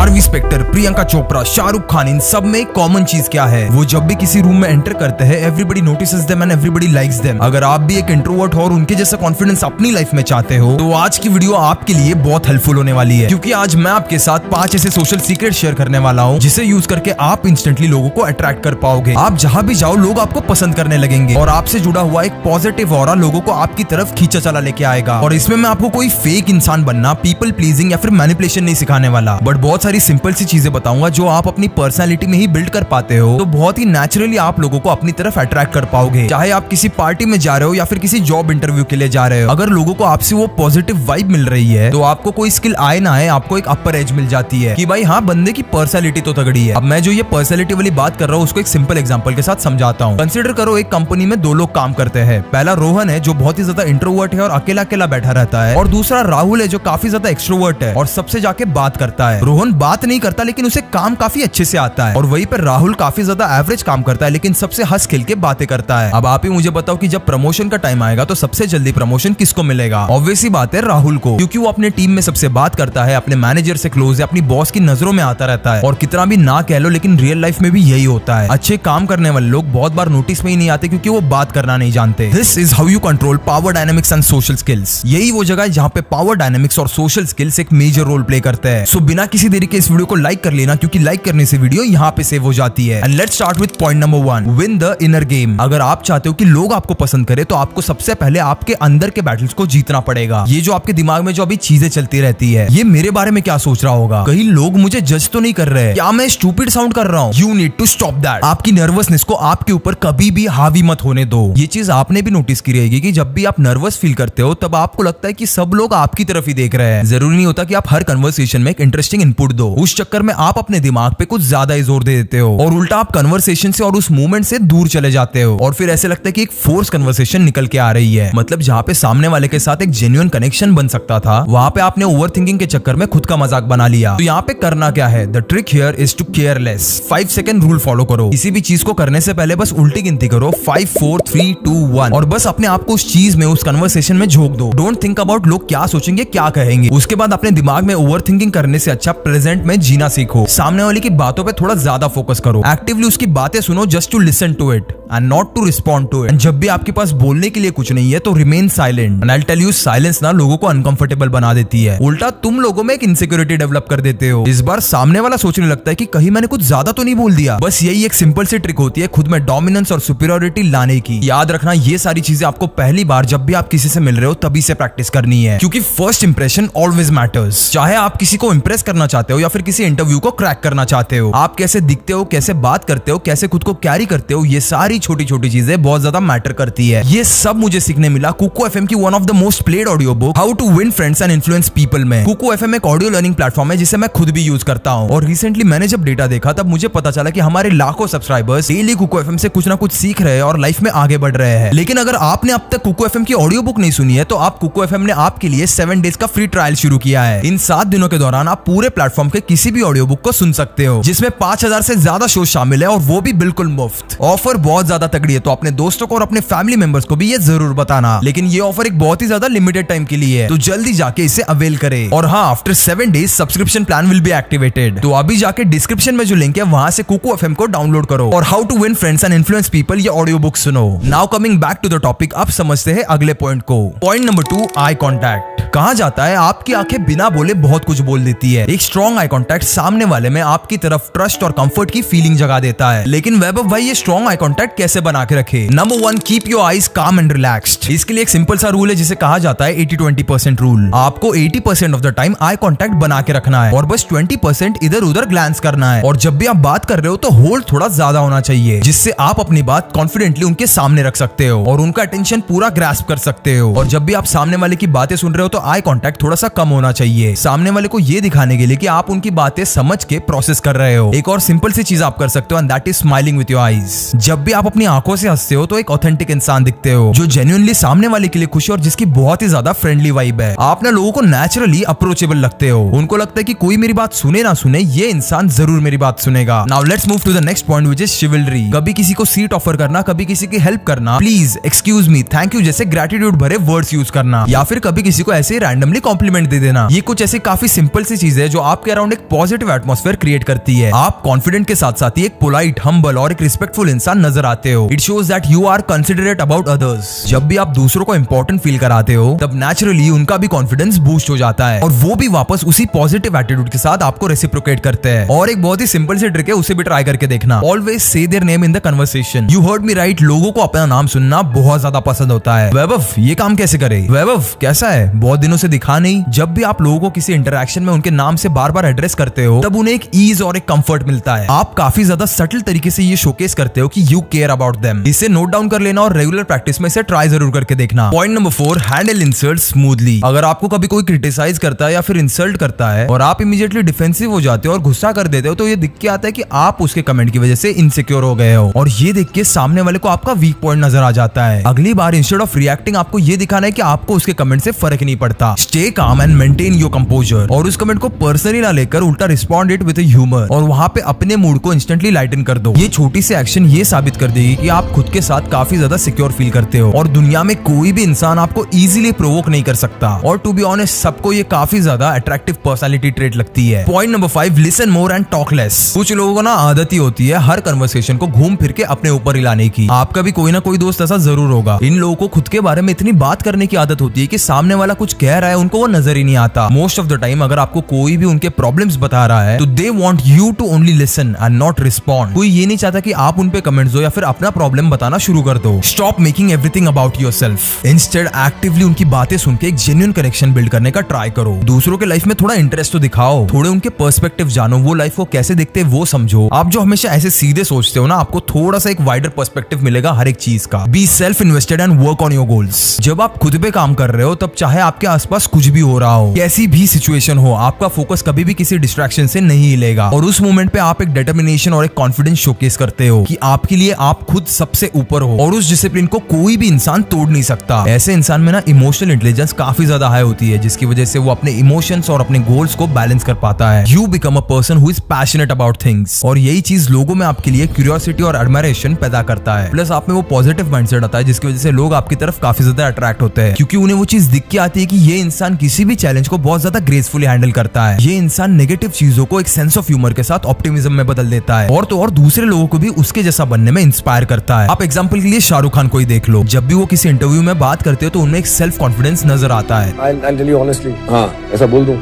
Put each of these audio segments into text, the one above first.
Harvey Specter, Priyanka Chopra, Shahrukh Khan, इन सब में common चीज क्या है? वो जब भी किसी रूम में एंटर करते हैं, everybody notices them and everybody likes them. अगर आप भी एक इंट्रोवर्ट हो और उनके जैसा कॉन्फिडेंस अपनी लाइफ में चाहते हो, तो आज की वीडियो आपके लिए बहुत हेल्पफुल होने वाली है, क्योंकि आज मैं आपके साथ 5 ऐसे सोशल सीक्रेट शेयर करने वाला हूँ जिसे यूज करके आप इंस्टेंटली लोगों को अट्रैक्ट कर पाओगे। आप जहाँ भी जाओ लोग आपको पसंद करने लगेंगे और आपसे जुड़ा हुआ एक पॉजिटिव ऑरा लोगों को आपकी तरफ खींचा चला लेके आएगा। और इसमें मैं आपको कोई फेक इंसान बनना, पीपल प्लीजिंग या फिर मैनिपुलेशन नहीं सिखाने वाला, बट बहुत सारी सिंपल सी चीजें बताऊंगा जो आप अपनी पर्सनालिटी में ही बिल्ड कर पाते हो, तो बहुत ही नेचुरली आप लोगों को अपनी तरफ अट्रैक्ट कर पाओगे। चाहे आप किसी पार्टी में जा रहे हो या फिर किसी जॉब इंटरव्यू के लिए जा रहे हो, अगर लोगों को आपसे वो पॉजिटिव वाइब मिल रही है, तो आपको कोई स्किल आए ना आए, आपको एक अपर एज मिल जाती है कि भाई हाँ, बंदे की पर्सनालिटी तो तगड़ी है। अब मैं जो ये पर्सनालिटी वाली बात कर रहा हूँ उसको एक सिंपल एग्जांपल के साथ समझाता हूँ। कंसीडर करो एक कंपनी में 2 लोग काम करते हैं। पहला रोहन है जो बहुत ही ज्यादा इंट्रोवर्ट है और अकेला अकेला बैठा रहता है, और दूसरा राहुल है जो काफी ज्यादा एक्सट्रोवर्ट है और सबसे जाके बात करता है। रोहन बात नहीं करता लेकिन उसे काम काफी अच्छे से आता है, और वहीं पर राहुल काफी ज्यादा एवरेज काम करता है लेकिन सबसे हंस खेल के बातें करता है। अब आप ही मुझे बताओ कि जब प्रमोशन का टाइम आएगा तो सबसे जल्दी प्रमोशन किसको मिलेगा? ऑब्वियसली बात है राहुल को, क्योंकि वो अपने टीम में सबसे बात करता है, अपने मैनेजर से क्लोज है, अपनी बॉस की नजरों में आता रहता है। और कितना भी ना कह लो लेकिन रियल लाइफ में भी यही होता है। अच्छे काम करने वाले लोग बहुत बार नोटिस में ही नहीं आते क्योंकि वो बात करना नहीं जानते। This is how you control power dynamics and social skills. यही वो जगह है जहाँ पे पावर डायनामिक्स और सोशल स्किल्स एक मेजर रोल प्ले करते हैं। सो बिना किसी देरी के इस वीडियो को लाइक कर लेना, क्योंकि लाइक करने से वीडियो यहाँ पे सेव हो जाती है। And let's start with point number 1, win the inner game. अगर आप चाहते हो कि लोग आपको पसंद करें, तो आपको सबसे पहले आपके अंदर के बैटल्स को जीतना पड़ेगा। ये जो आपके दिमाग में जो अभी चीजें चलती रहती है, ये मेरे बारे में क्या सोच रहा होगा, कहीं लोग मुझे जज तो नहीं कर रहे हैं, क्या मैं स्टूपिड साउंड कर रहा हूँ? You need to stop that. आपकी नर्वसनेस को आपके ऊपर कभी भी हावी मत होने दो। ये चीज आपने भी नोटिस की रहेगी कि जब भी आप नर्वस फील करते हो तब आपको लगता है कि सब लोग आपकी तरफ ही देख रहे हैं। जरूरी नहीं होता कि आप हर कन्वर्सेशन में एक इंटरेस्टिंग इनपुट दो। उस चक्कर में आप अपने दिमाग पे कुछ ज्यादा ही जोर दे देते हो और उल्टा आप कन्वर्सेशन से और उस मूवमेंट से दूर चले जाते हो, और फिर ऐसे लगता है कि एक फोर्स कन्वर्सेशन निकल के आ रही है। मतलब जहाँ पे सामने वाले के साथ एक जेन्युइन कनेक्शन बन सकता था, वहाँ पे आपने ओवरथिंकिंग के चक्कर में खुद का मजाक बना लिया। तो यहाँ पे करना क्या है? The trick here is to care less. 5 second rule follow करो। किसी भी चीज को करने से पहले बस उल्टी गिनती करो, 5 4 3 2 1, और बस अपने आप को उस चीज में, उस कन्वर्सेशन में झोंक दो। डोंट थिंक अबाउट लोग क्या सोचेंगे, क्या कहेंगे। उसके बाद अपने दिमाग में ओवरथिंकिंग करने से अच्छा प्रेजेंट में जीना सीखो। सामने वाले की बातों पे थोड़ा ज्यादा फोकस करो। एक्टिवली उसकी बातें सुनो, just to listen to it and not to respond to it. And जब भी आपके पास बोलने के लिए कुछ नहीं है तो remain silent. And I will tell you, silence ना लोगों को अनकंफर्टेबल बना देती है, उल्टा तुम लोगों में एक इनसिक्योरिटी डेवलप कर देते हो। इस बार सामने वाला सोचने लगता है कि कहीं मैंने कुछ ज्यादा तो नहीं बोल दिया। बस यही एक सिंपल सी ट्रिक होती है खुद में डोमिनेंस और सुपीरियरिटी लाने की। याद रखना, ये सारी चीजें आपको पहली बार जब भी आप किसी से मिल रहे हो तभी से प्रैक्टिस करनी है, क्योंकि फर्स्ट इंप्रेशन ऑलवेज मैटर्स। चाहे आप किसी को इंप्रेस करना चाहते हो या फिर किसी इंटरव्यू को क्रैक करना चाहते हो, आप कैसे दिखते हो, कैसे बात करते हो, कैसे खुद को कैरी करते हो, ये सारी छोटी छोटी चीजें बहुत ज्यादा मैटर करती है। ये सब मुझे सीखने मिला कुको एफएम की one of the most played audio book, how to win friends and influence people में। कुको एफएम एक ऑडियो लर्निंग प्लेटफॉर्म है जिसे मैं खुद भी यूज करता हूँ, और रिसेंटली मैंने जब डेटा देखा तब मुझे पता चला कि हमारे लाखों सब्सक्राइबर्स डेली कुको एफएम से कुछ ना कुछ सीख रहे हैं और लाइफ में आगे बढ़ रहे हैं। लेकिन अगर आपने अब तक कुको एफएम की ऑडियो बुक नहीं सुनी है, तो आप कुको एफएम ने आपके लिए 7 डेज का फ्री ट्रायल शुरू किया है। इन 7 दिनों के दौरान आप पूरे प्लेटफॉर्म के किसी भी ऑडियो बुक को सुन सकते हो, जिसमें 5000 से ज्यादा शो शामिल है, और वो भी बिल्कुल मुफ्त। ऑफर बहुत ज्यादा तगड़ी है, तो अपने दोस्तों को और अपने फैमिली मेंबर्स को भी ये जरूर बताना। लेकिन ये ऑफर एक बहुत ही ज्यादा लिमिटेड टाइम के लिए है, तो जल्दी जाके इसे अवेल करें। और हाँ, after 7 days subscription plan will be activated. तो अभी जाके डिस्क्रिप्शन में जो लिंक है वहां से कुको एफएम को डाउनलोड करो और how to win friends and influence people ये ऑडियो बुक सुनो। Now coming back to the topic, अब समझते हैं अगले पॉइंट को। Point number 2, eye contact. कहा जाता है आपकी आंखें बिना बोले बहुत कुछ बोल देती है। एक स्ट्रॉन्ग आई कॉन्टैक्ट सामने वाले में आपकी तरफ ट्रस्ट और कंफर्ट की फीलिंग जगा देता है। लेकिन वैभव भाई, ये स्ट्रॉन्ग आई कॉन्टैक्ट कैसे बना के रखे? नंबर 1, कीप योर आईज काम एंड रिलैक्स्ड। इसके लिए एक सिंपल सा रूल है जिसे कहा जाता है 80-20% रूल। आपको 80% of the time eye contact बना के रखना है और बस 20% इधर उधर ग्लांस करना है। और जब भी आप बात कर रहे हो तो होल्ड थोड़ा ज्यादा होना चाहिए, जिससे आप अपनी बात कॉन्फिडेंटली उनके सामने रख सकते हो और उनका अटेंशन पूरा ग्रास्प कर सकते हो। और जब भी आप सामने वाले की बातें सुन रहे हो तो आई कॉन्टैक्ट थोड़ा सा कम होना चाहिए, सामने वाले को ये दिखाने के लिए कि आप उनकी बातें समझ के प्रोसेस कर रहे हो। एक और सिंपल सी चीज आप कर सकते हो, and that is smiling with your eyes. जब भी आप अपनी आंखों से हंसते हो तो एक ऑथेंटिक इंसान दिखते हो, जो जेन्युइनली सामने वाले के लिए खुश है और जिसकी बहुत ही ज्यादा फ्रेंडली वाइब है। आप ना लोगों को नेचुरली अप्रोचेबल लगते हो, उनको लगता है कि कोई मेरी बात सुने ना सुने, ये इंसान जरूर मेरी बात सुनेगा। Now let's move to the next point, which is chivalry. कभी किसी को सीट ऑफर करना, कभी किसी की हेल्प करना, please, excuse me, thank you जैसे ग्रेटिट्यूड भरे वर्ड्स यूज करना, या फिर कभी किसी को ऐसे रैंडमली कॉम्प्लीमेंट दे देना। ये कुछ ऐसी काफी सिंपल सी चीज है जो आपके अराउंड एक पॉजिटिव एटमॉस्फेयर क्रिएट करती है। आप कॉन्फिडेंट के साथ साथ ही एक पोलाइट, हम्बल और एक रिस्पेक्टफुल इंसान नजर आते हो। It shows that you are considerate about others. जब भी आप दूसरों को इंपॉर्टेंट फील कराते हो तब नेचुरली उनका भी कॉन्फिडेंस बूस्ट हो जाता है और वो भी वापस उसी पॉजिटिव एटीट्यूड के साथ आपको रेसिप्रोकेट करते हैं। और एक बहुत ही सिंपल सी ट्रिक है, उसे भी ट्राई करके देखना। Always say their name in the conversation. You heard me right. लोगों को अपना नाम सुनना बहुत ज्यादा पसंद होता है। वैभव ये काम कैसे करे, वैभव कैसा है, बहुत दिनों से दिखा नहीं। जब भी आप लोगों को किसी इंटरेक्शन में उनके नाम से बार बार एड्रेस करते हो तब उन्हें एक ईज और एक कंफर्ट मिलता है। आप काफी ज्यादा सटल तरीके से ये शोकेस करते हो कि यू केयर अबाउट देम। इसे नोट डाउन कर लेना और रेगुलर प्रैक्टिस में इसे ट्राई जरूर करके देखना। Point number 4, handle insult smoothly. अगर आपको कभी कोई क्रिटिसाइज करता है या फिर इंसल्ट करता है और आप इमीडिएटली डिफेंसिव हो जाते हो और गुस्सा कर देते हो तो ये दिख के आता है कि आप उसके कमेंट की वजह से इनसिक्योर हो गए हो और ये देख के सामने वाले को आपका वीक पॉइंट नजर आ जाता है। अगली बार इंस्टेड ऑफ रिएक्टिंग आपको ये दिखाना है कि आपको उसके कमेंट से फर्क नहीं पड़ता। Stay calm and maintain your composer और उस कमेंट को पर्सनली ना लेकर उल्टा रिस्पॉन्ड इट विद ह्यूमर और वहां पे अपने मूड को इंस्टेंटली लाइटन कर दो। ये छोटी सी एक्शन ये साबित कर देगी कि आप खुद के साथ काफी ज्यादा सिक्योर फील करते हो और दुनिया में कोई भी इंसान आपको इजीली प्रोवोक नहीं कर सकता। और टू बी ऑनेस्ट सबको ये काफी ज्यादा अट्रैक्टिव पर्सनालिटी ट्रेट लगती है। Point number 5, listen more and talk less. कुछ लोगों को ना आदत ही होती है हर कन्वर्सेशन को घूम फिर के अपने ऊपर हिलाने की। आपका भी कोई ना कोई दोस्त ऐसा जरूर होगा। इन लोगों को खुद के बारे में इतनी बात करने की आदत होती है कि सामने वाला कुछ कह रहा है उनको वो नजर ही नहीं आता। मोस्ट ऑफ द टाइम अगर आपको कोई भी उनके प्रॉब्लम्स बता रहा है तो they want you to only listen and not respond. कोई ये नहीं चाहता कि आप उन पे कमेंट्स दो या फिर अपना प्रॉब्लम बताना शुरू कर दो। Stop making everything about yourself. Instead actively उनकी बातें सुन के एक जेन्युइन कनेक्शन बिल्ड करने का ट्राई करो। दूसरों के लाइफ में थोड़ा इंटरेस्ट तो दिखाओ, थोड़े उनके पर्सपेक्टिव जानो, वो लाइफ को कैसे देखते हैं वो समझो। आप जो हमेशा ऐसे सीधे सोचते हो ना, आपको थोड़ा सा एक वाइडर पर्सपेक्टिव मिलेगा हर एक चीज का। Be self invested and work on your goals. जब आप खुद पे काम कर रहे हो तब चाहे आपके आसपास कुछ भी हो रहा हो, कैसी भी सिचुएशन हो, आपका फोकस कभी भी किसी डिस्ट्रैक्शन से नहीं हिलेगा और उस मोमेंट पे आप एक डिटर्मिनेशन और एक कॉन्फिडेंस शोकेस करते हो कि आपके लिए आप खुद सबसे ऊपर हो और उस डिसिप्लिन को कोई भी इंसान तोड़ नहीं सकता। ऐसे इंसान में ना इमोशनल इंटेलिजेंस काफी ज्यादा हाई होती है जिसकी वजह से वो अपने इमोशंस और अपने गोल्स को बैलेंस कर पाता है। You become a person who is passionate about things और यही चीज लोगों में आपके लिए क्यूरियोसिटी और एडमायरेशन पैदा करता है। प्लस आप में वो पॉजिटिव माइंडसेट आता है जिसकी वजह से लोग आपकी तरफ काफी ज्यादा अट्रैक्ट होते हैं क्योंकि उन्हें वो चीज दिख के आती है कि ये इंसान किसी भी चैलेंज को बहुत ज्यादा ग्रेसफुली हैंडल करता है। ये इंसान नेगेटिव चीजों को एक सेंस ऑफ ह्यूमर के साथ ऑप्टिमिज्म में बदल देता है और तो और दूसरे लोगों को भी उसके जैसा बनने में इंस्पायर करता है। आप एग्जांपल के लिए शाहरुख खान को ही देख लो। जब भी वो किसी इंटरव्यू में बात करते हो तो उनमें एक सेल्फ कॉन्फिडेंस नजर आता है। I'll tell you honestly. हाँ, ऐसा बोल दूं?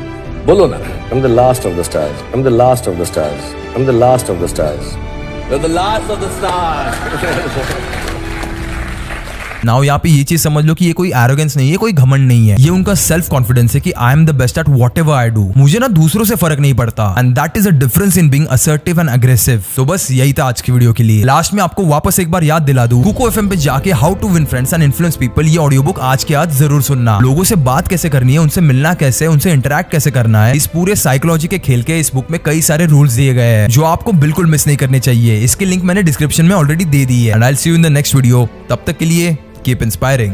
बोलो ना। I'm the last of the stars. I'm the last of the stars. I'm the last of the stars. You're the last of the stars. Now यहाँ पे ये चीज समझ लो कि ये कोई एरोगेंस नहीं है, कोई घमंड नहीं है, ये उनका सेल्फ कॉन्फिडेंस है कि I am the best at whatever I do. मुझे ना दूसरों से फर्क नहीं पड़ता and that is a difference in being assertive and aggressive. तो बस यही था आज की वीडियो के लिए। लास्ट में आपको वापस एक बार याद दिला दूं, कुको एफएम पे जाके how to win friends and influence people ये ऑडियो बुक आज के आज जरूर सुनना। लोगों से बात कैसे करनी है, उनसे मिलना कैसे, उनसे इंटरेक्ट कैसे करना है, इस पूरे साइकोलॉजी के खेल के इस बुक में कई सारे रूल्स दिए गए हैं जो आपको बिल्कुल मिस नहीं करने चाहिए। इसकी लिंक मैंने डिस्क्रिप्शन में ऑलरेडी दे दी है and I will see you in the next video. तब तक के लिए keep inspiring.